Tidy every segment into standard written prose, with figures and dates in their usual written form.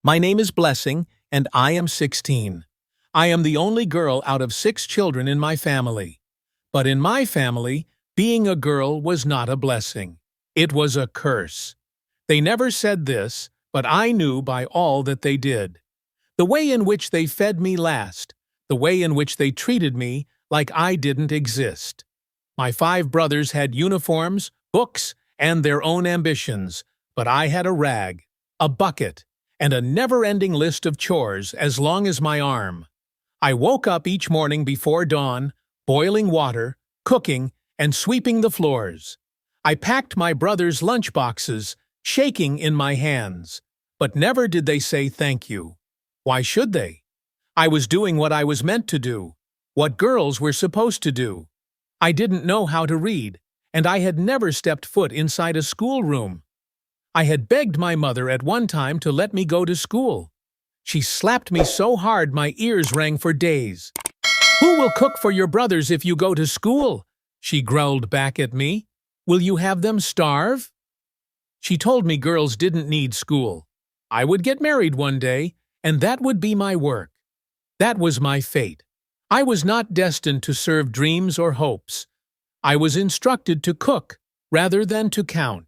My name is Blessing, and I am 16. I am the only girl out of 6 children in my family. But in my family, being a girl was not a blessing. It was a curse. They never said this, but I knew by all that they did. The way in which they fed me last, the way in which they treated me like I didn't exist. My 5 brothers had uniforms, books, and their own ambitions, but I had a rag, a bucket, and a never-ending list of chores as long as my arm. I woke up each morning before dawn, boiling water, cooking, and sweeping the floors. I packed my brothers' lunch boxes, shaking in my hands. But never did they say thank you. Why should they? I was doing what I was meant to do, what girls were supposed to do. I didn't know how to read, and I had never stepped foot inside a schoolroom. I had begged my mother at one time to let me go to school. She slapped me so hard my ears rang for days. "Who will cook for your brothers if you go to school?" she growled back at me. "Will you have them starve?" She told me girls didn't need school. I would get married one day, and that would be my work. That was my fate. I was not destined to serve dreams or hopes. I was instructed to cook rather than to count.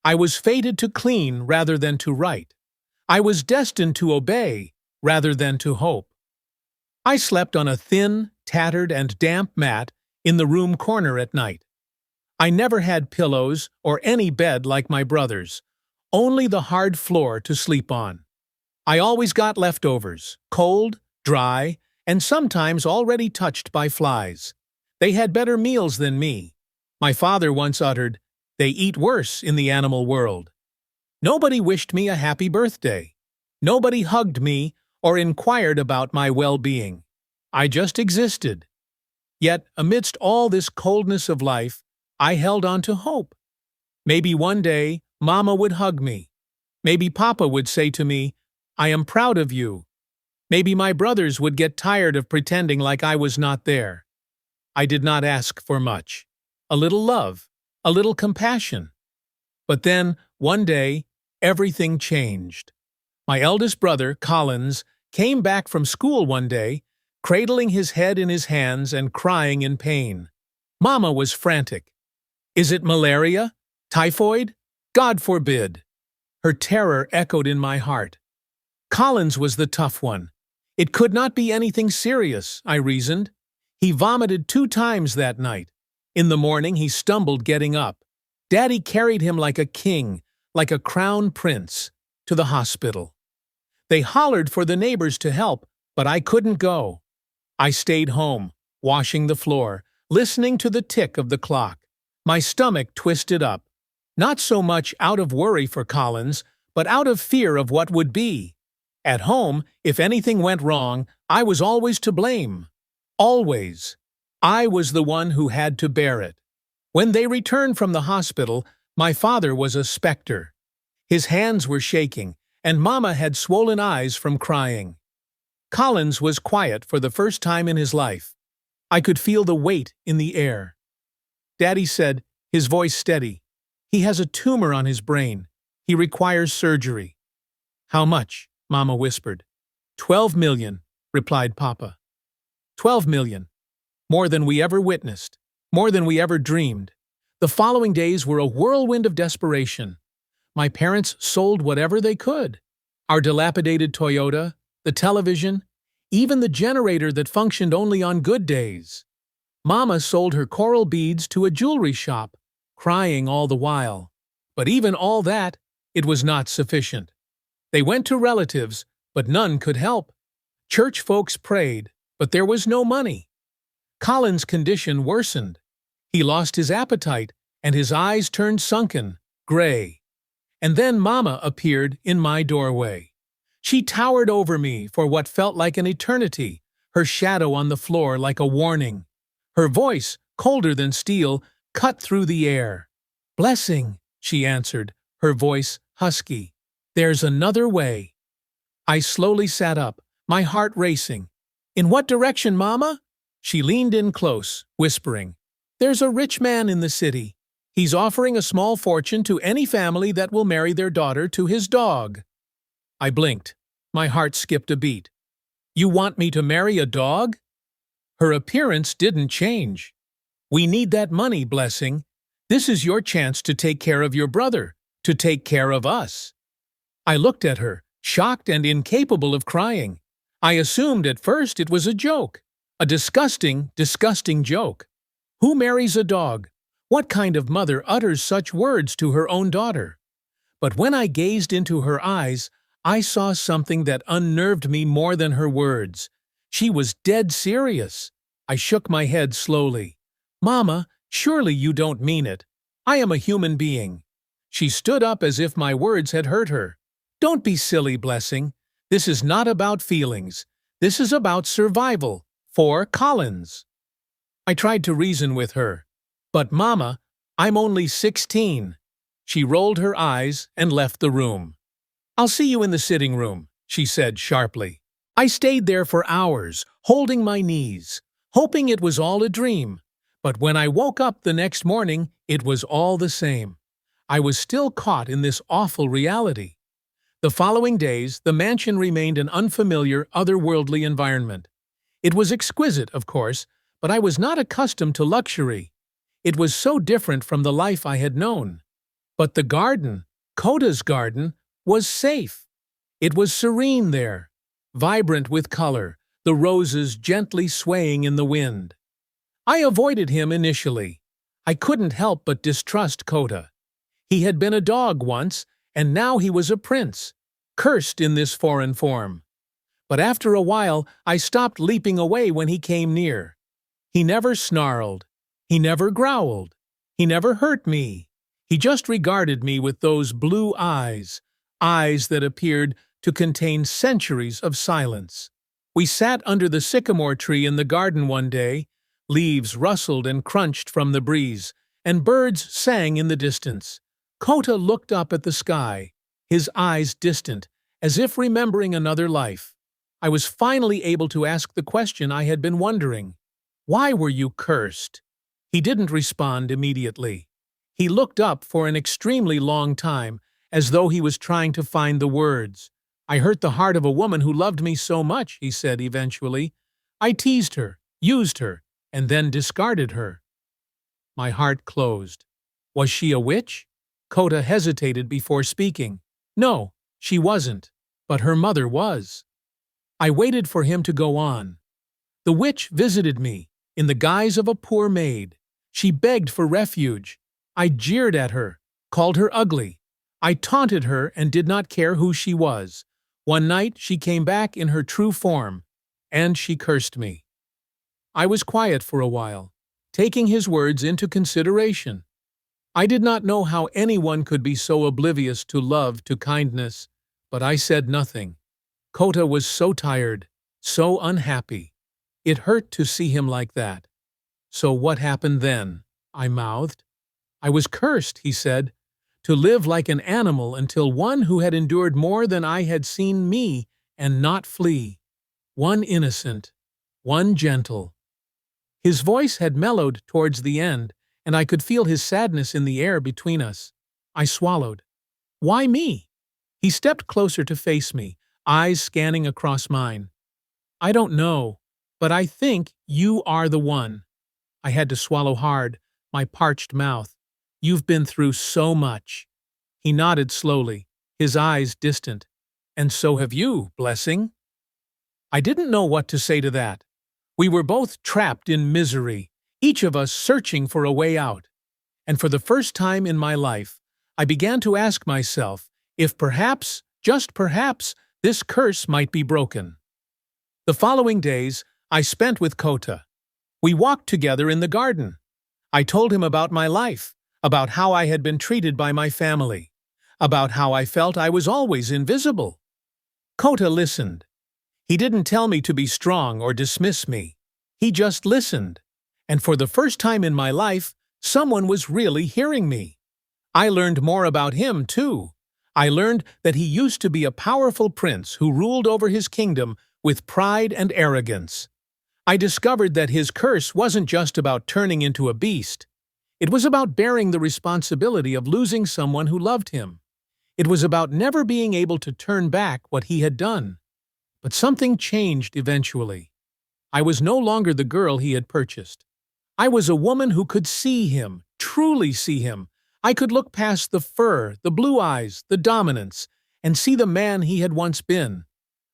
I was fated to clean rather than to write. I was destined to obey rather than to hope. I slept on a thin, tattered, and damp mat in the room corner at night. I never had pillows or any bed like my brothers, only the hard floor to sleep on. I always got leftovers, cold, dry, and sometimes already touched by flies. They had better meals than me. My father once uttered, "They eat worse in the animal world." Nobody wished me a happy birthday. Nobody hugged me or inquired about my well-being. I just existed. Yet, amidst all this coldness of life, I held on to hope. Maybe one day, Mama would hug me. Maybe Papa would say to me, "I am proud of you." Maybe my brothers would get tired of pretending like I was not there. I did not ask for much. A little love, a little compassion. But then, one day, everything changed. My eldest brother, Collins, came back from school one day, cradling his head in his hands and crying in pain. Mama was frantic. "Is it malaria? Typhoid? God forbid!" Her terror echoed in my heart. Collins was the tough one. It could not be anything serious, I reasoned. He vomited 2 times that night. In the morning he stumbled getting up. Daddy carried him like a king, like a crown prince, to the hospital. They hollered for the neighbors to help, but I couldn't go. I stayed home, washing the floor, listening to the tick of the clock. My stomach twisted up, not so much out of worry for Collins, but out of fear of what would be. At home, if anything went wrong, I was always to blame. Always. I was the one who had to bear it. When they returned from the hospital, my father was a specter. His hands were shaking, and Mama had swollen eyes from crying. Collins was quiet for the first time in his life. I could feel the weight in the air. Daddy said, his voice steady, "He has a tumor on his brain. He requires surgery." "How much?" Mama whispered. 12 million, replied Papa. 12 million. More than we ever witnessed. More than we ever dreamed. The following days were a whirlwind of desperation. My parents sold whatever they could. Our dilapidated Toyota, the television, even the generator that functioned only on good days. Mama sold her coral beads to a jewelry shop, crying all the while. But even all that, it was not sufficient. They went to relatives, but none could help. Church folks prayed, but there was no money. Colin's condition worsened. He lost his appetite, and his eyes turned sunken, gray. And then Mama appeared in my doorway. She towered over me for what felt like an eternity, her shadow on the floor like a warning. Her voice, colder than steel, cut through the air. "Blessing," she answered, her voice husky. "There's another way." I slowly sat up, my heart racing. "In what direction, Mama?" She leaned in close, whispering, "There's a rich man in the city. He's offering a small fortune to any family that will marry their daughter to his dog." I blinked. My heart skipped a beat. You want me to marry a dog? Her appearance didn't change. We need that money, Blessing. This is your chance to take care of your brother, to take care of us. I looked at her, shocked and incapable of crying. I assumed at first it was a joke. A disgusting, disgusting joke. Who marries a dog? What kind of mother utters such words to her own daughter? But when I gazed into her eyes, I saw something that unnerved me more than her words. She was dead serious. I shook my head slowly. Mama, surely you don't mean it. I am a human being. She stood up as if my words had hurt her. Don't be silly, Blessing. This is not about feelings. This is about survival. For Collins. I tried to reason with her. But Mama, I'm only 16. She rolled her eyes and left the room. I'll see you in the sitting room, she said sharply. I stayed there for hours, holding my knees, hoping it was all a dream. But when I woke up the next morning, it was all the same. I was still caught in this awful reality. The following days, the mansion remained an unfamiliar, otherworldly environment. It was exquisite, of course, but I was not accustomed to luxury. It was so different from the life I had known. But the garden, Kota's garden, was safe. It was serene there, vibrant with color, the roses gently swaying in the wind. I avoided him initially. I couldn't help but distrust Kota. He had been a dog once, and now he was a prince, cursed in this foreign form. But after a while, I stopped leaping away when he came near. He never snarled. He never growled. He never hurt me. He just regarded me with those blue eyes, eyes that appeared to contain centuries of silence. We sat under the sycamore tree in the garden one day. Leaves rustled and crunched from the breeze, and birds sang in the distance. Kota looked up at the sky, his eyes distant, as if remembering another life. I was finally able to ask the question I had been wondering. Why were you cursed? He didn't respond immediately. He looked up for an extremely long time, as though he was trying to find the words. I hurt the heart of a woman who loved me so much, he said eventually. I teased her, used her, and then discarded her. My heart closed. Was she a witch? Kota hesitated before speaking. No, she wasn't, but her mother was. I waited for him to go on. The witch visited me, in the guise of a poor maid. She begged for refuge. I jeered at her, called her ugly. I taunted her and did not care who she was. One night she came back in her true form, and she cursed me. I was quiet for a while, taking his words into consideration. I did not know how anyone could be so oblivious to love, to kindness, but I said nothing. Kota was so tired, so unhappy. It hurt to see him like that. So what happened then? I mouthed. I was cursed, he said, to live like an animal until one who had endured more than I had seen me and not flee. One innocent, one gentle. His voice had mellowed towards the end, and I could feel his sadness in the air between us. I swallowed. Why me? He stepped closer to face me, eyes scanning across mine. I don't know, but I think you are the one. I had to swallow hard, my parched mouth. You've been through so much. He nodded slowly, his eyes distant. And so have you, Blessing. I didn't know what to say to that. We were both trapped in misery, each of us searching for a way out. And for the first time in my life, I began to ask myself if perhaps, just perhaps, this curse might be broken. The following days, I spent with Kota. We walked together in the garden. I told him about my life, about how I had been treated by my family, about how I felt I was always invisible. Kota listened. He didn't tell me to be strong or dismiss me. He just listened. And for the first time in my life, someone was really hearing me. I learned more about him, too. I learned that he used to be a powerful prince who ruled over his kingdom with pride and arrogance. I discovered that his curse wasn't just about turning into a beast. It was about bearing the responsibility of losing someone who loved him. It was about never being able to turn back what he had done. But something changed eventually. I was no longer the girl he had purchased. I was a woman who could see him, truly see him. I could look past the fur, the blue eyes, the dominance, and see the man he had once been.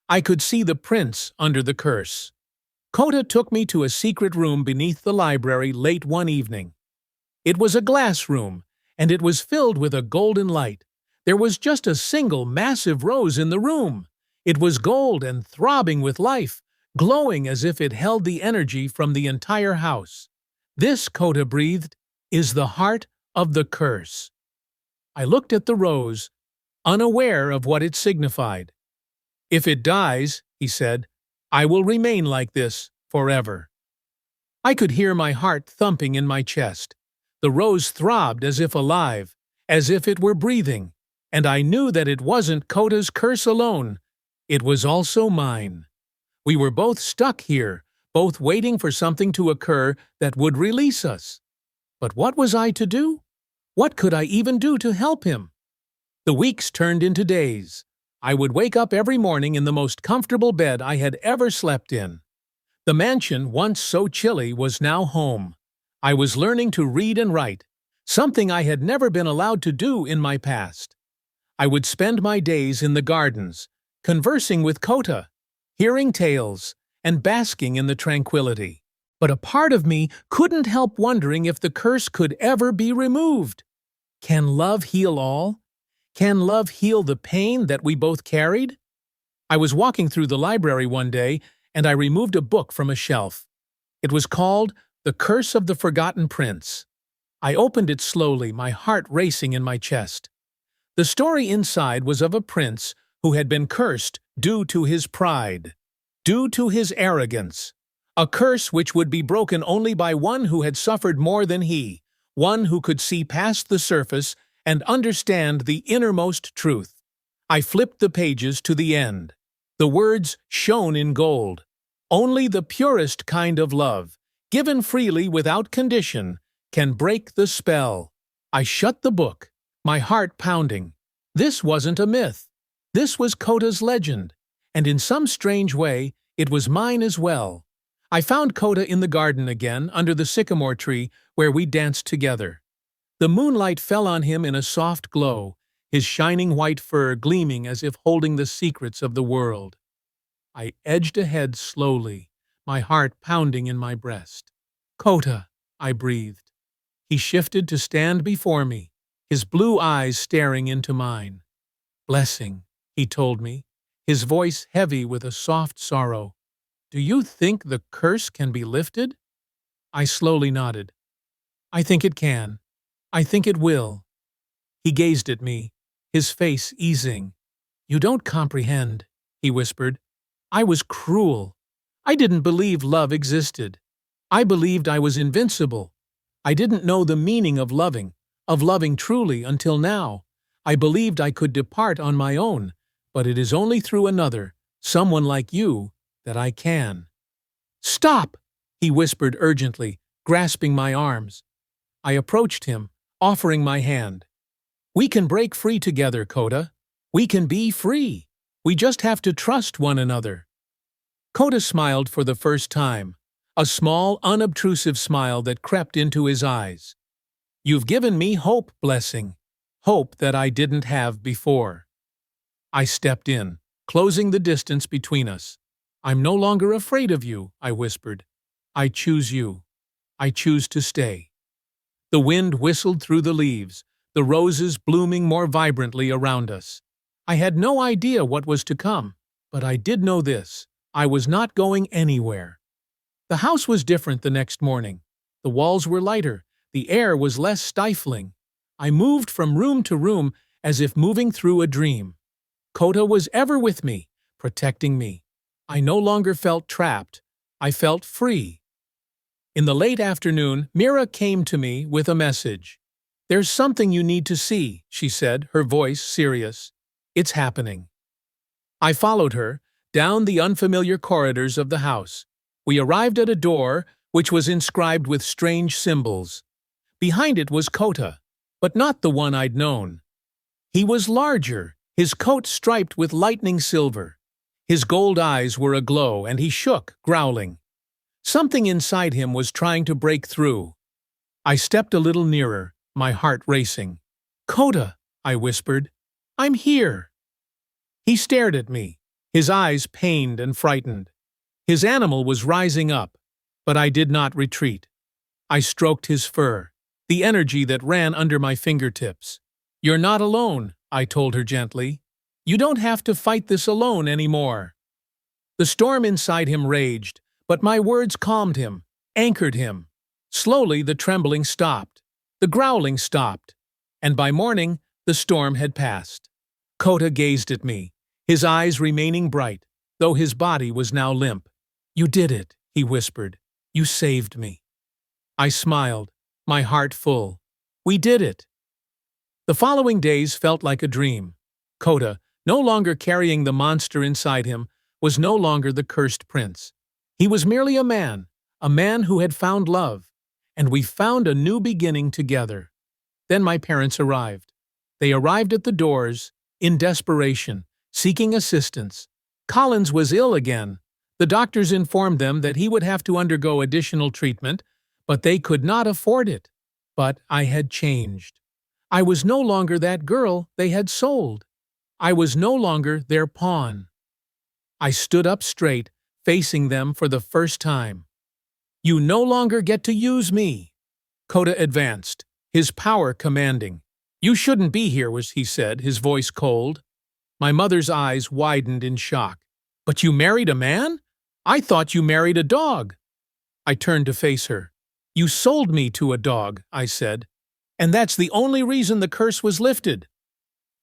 I could see the prince under the curse. Kota took me to a secret room beneath the library late one evening. It was a glass room, and it was filled with a golden light. There was just a single massive rose in the room. It was gold and throbbing with life, glowing as if it held the energy from the entire house. This, Kota breathed, is the heart of the curse. I looked at the rose, unaware of what it signified. If it dies, he said, I will remain like this forever. I could hear my heart thumping in my chest. The rose throbbed as if alive, as if it were breathing, and I knew that it wasn't Kota's curse alone. It was also mine. We were both stuck here, both waiting for something to occur that would release us. But what was I to do? What could I even do to help him? The weeks turned into days. I would wake up every morning in the most comfortable bed I had ever slept in. The mansion, once so chilly, was now home. I was learning to read and write, something I had never been allowed to do in my past. I would spend my days in the gardens, conversing with Kota, hearing tales, and basking in the tranquility. But a part of me couldn't help wondering if the curse could ever be removed. Can love heal all? Can love heal the pain that we both carried? I was walking through the library one day, and I removed a book from a shelf. It was called The Curse of the Forgotten Prince. I opened it slowly, my heart racing in my chest. The story inside was of a prince who had been cursed due to his pride, due to his arrogance. A curse which would be broken only by one who had suffered more than he, one who could see past the surface and understand the innermost truth. I flipped the pages to the end. The words shone in gold. Only the purest kind of love, given freely without condition, can break the spell. I shut the book, my heart pounding. This wasn't a myth. This was Kota's legend, and in some strange way, it was mine as well. I found Kota in the garden again, under the sycamore tree, where we danced together. The moonlight fell on him in a soft glow, his shining white fur gleaming as if holding the secrets of the world. I edged ahead slowly, my heart pounding in my breast. Kota, I breathed. He shifted to stand before me, his blue eyes staring into mine. Blessing, he told me, his voice heavy with a soft sorrow. Do you think the curse can be lifted? I slowly nodded. I think it can. I think it will. He gazed at me, his face easing. You don't comprehend, he whispered. I was cruel. I didn't believe love existed. I believed I was invincible. I didn't know the meaning of loving truly until now. I believed I could depart on my own, but it is only through another, someone like you, that I can. Stop, he whispered urgently, grasping my arms. I approached him, offering my hand. We can break free together, Kota. We can be free. We just have to trust one another. Kota smiled for the first time, a small, unobtrusive smile that crept into his eyes. You've given me hope, Blessing. Hope that I didn't have before. I stepped in, closing the distance between us. I'm no longer afraid of you, I whispered. I choose you. I choose to stay. The wind whistled through the leaves, the roses blooming more vibrantly around us. I had no idea what was to come, but I did know this. I was not going anywhere. The house was different the next morning. The walls were lighter, the air was less stifling. I moved from room to room as if moving through a dream. Kota was ever with me, protecting me. I no longer felt trapped. I felt free. In the late afternoon, Mira came to me with a message. There's something you need to see, she said, her voice serious. It's happening. I followed her, down the unfamiliar corridors of the house. We arrived at a door which was inscribed with strange symbols. Behind it was Kota, but not the one I'd known. He was larger, his coat striped with lightning silver. His gold eyes were aglow, and he shook, growling. Something inside him was trying to break through. I stepped a little nearer, my heart racing. "Kota," I whispered, "I'm here." He stared at me, his eyes pained and frightened. His animal was rising up, but I did not retreat. I stroked his fur, the energy that ran under my fingertips. "You're not alone," I told her gently. "You don't have to fight this alone anymore." The storm inside him raged, but my words calmed him, anchored him. Slowly the trembling stopped, the growling stopped, and by morning the storm had passed. Kota gazed at me, his eyes remaining bright, though his body was now limp. "You did it," he whispered. "You saved me." I smiled, my heart full. We did it. The following days felt like a dream. Kota, no longer carrying the monster inside him, was no longer the cursed prince. He was merely a man who had found love, and we found a new beginning together. Then my parents arrived. They arrived at the doors, in desperation, seeking assistance. Collins was ill again. The doctors informed them that he would have to undergo additional treatment, but they could not afford it. But I had changed. I was no longer that girl they had sold. I was no longer their pawn. I stood up straight, facing them for the first time. "You no longer get to use me." Kota advanced, his power commanding. "You shouldn't be here," he said, his voice cold. My mother's eyes widened in shock. "But you married a man? I thought you married a dog." I turned to face her. "You sold me to a dog," I said. "And that's the only reason the curse was lifted."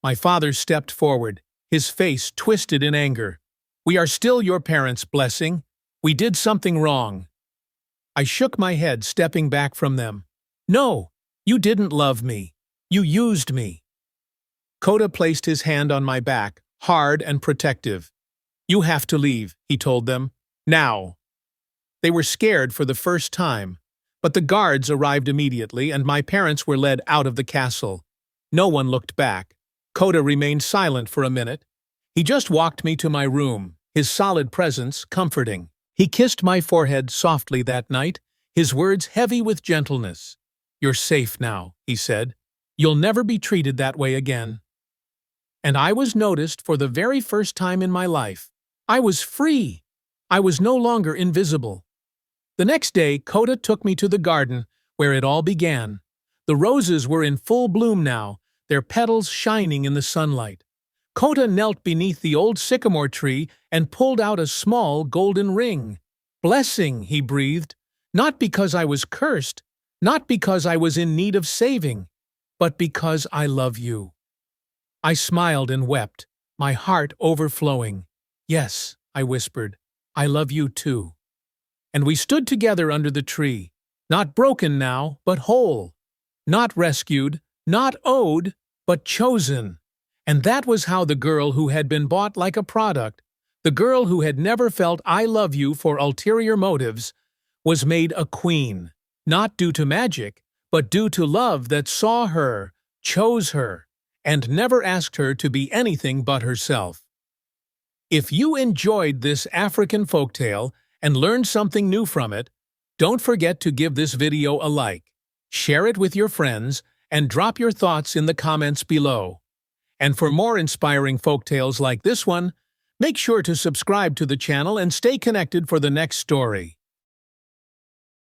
My father stepped forward, his face twisted in anger. "We are still your parents, Blessing. We did something wrong." I shook my head, stepping back from them. "No, you didn't love me. You used me." Kota placed his hand on my back, hard and protective. "You have to leave," he told them. "Now." They were scared for the first time, but the guards arrived immediately and my parents were led out of the castle. No one looked back. Kota remained silent for a minute. He just walked me to my room, his solid presence comforting. He kissed my forehead softly that night, his words heavy with gentleness. "You're safe now," he said. "You'll never be treated that way again." And I was noticed for the very first time in my life. I was free. I was no longer invisible. The next day, Kota took me to the garden where it all began. The roses were in full bloom now, their petals shining in the sunlight. Kota knelt beneath the old sycamore tree and pulled out a small golden ring. "Blessing," he breathed, "not because I was cursed, not because I was in need of saving, but because I love you." I smiled and wept, my heart overflowing. "Yes," I whispered, "I love you too." And we stood together under the tree, not broken now, but whole. Not rescued, not owed, but chosen. And that was how the girl who had been bought like a product, the girl who had never felt "I love you" for ulterior motives, was made a queen, not due to magic, but due to love that saw her, chose her, and never asked her to be anything but herself. If you enjoyed this African folktale and learned something new from it, don't forget to give this video a like, share it with your friends, and drop your thoughts in the comments below. And for more inspiring folktales like this one, make sure to subscribe to the channel and stay connected for the next story.